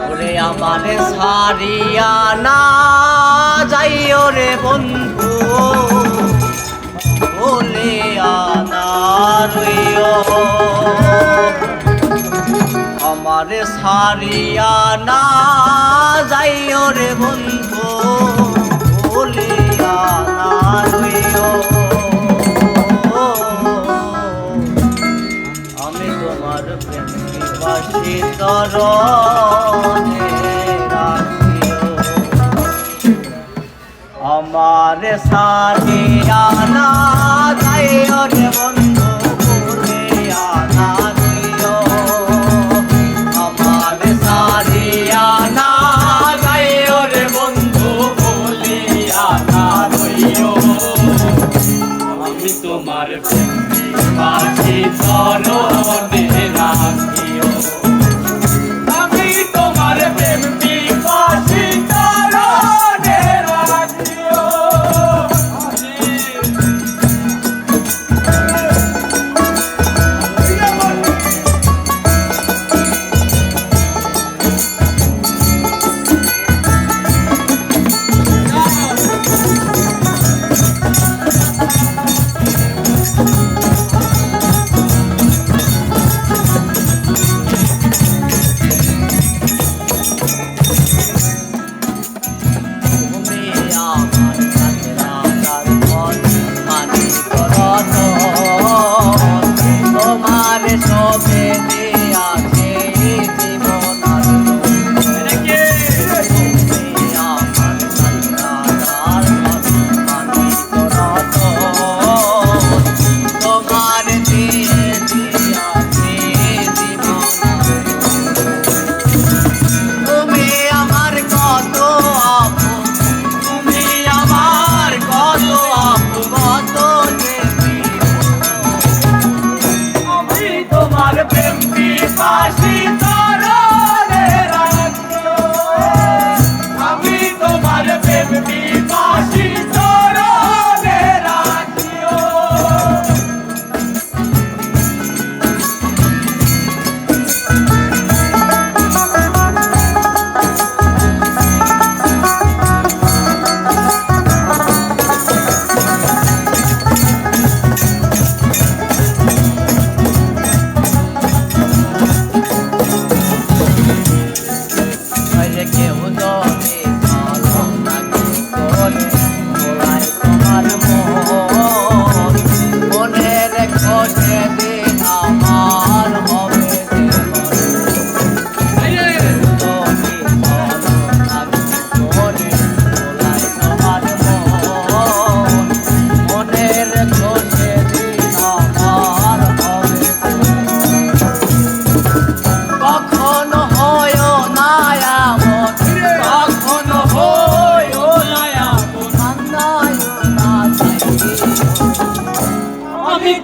ওরে আমারে সারিয়া না যাইও রে বন্ধু বলে আনারইও আমারে সারিয়া না যাইও রে বন্ধু বলে আনারইও আমি তোমার প্রেম পিপাসী তরণে রাখিও আমারে সারিয়া না যাইও রে বন্ধু বলে আনারইও আমারে সারিয়া না যাইও রে বন্ধু বলে আনারইও আমি তোমার প্রেম পিপাসী তরণে রাখিও আমি তোমার প্রেম পিপাসী তরণে রাখিও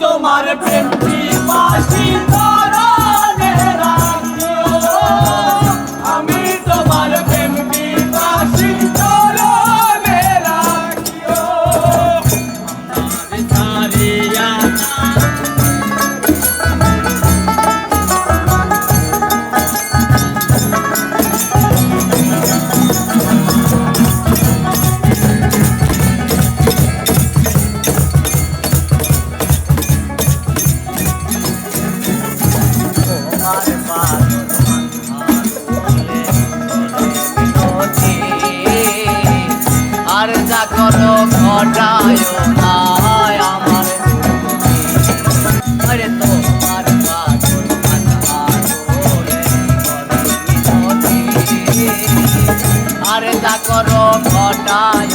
তোমার প্রেম পিপাসী তরণে রাখিও আমি তোমার প্রেম পিপাসী তরণে রাখিও আমারে সারিয়া আর যা করো ঘটায় না আমার আরে তোমার পাগল আর যা করো ঘটায়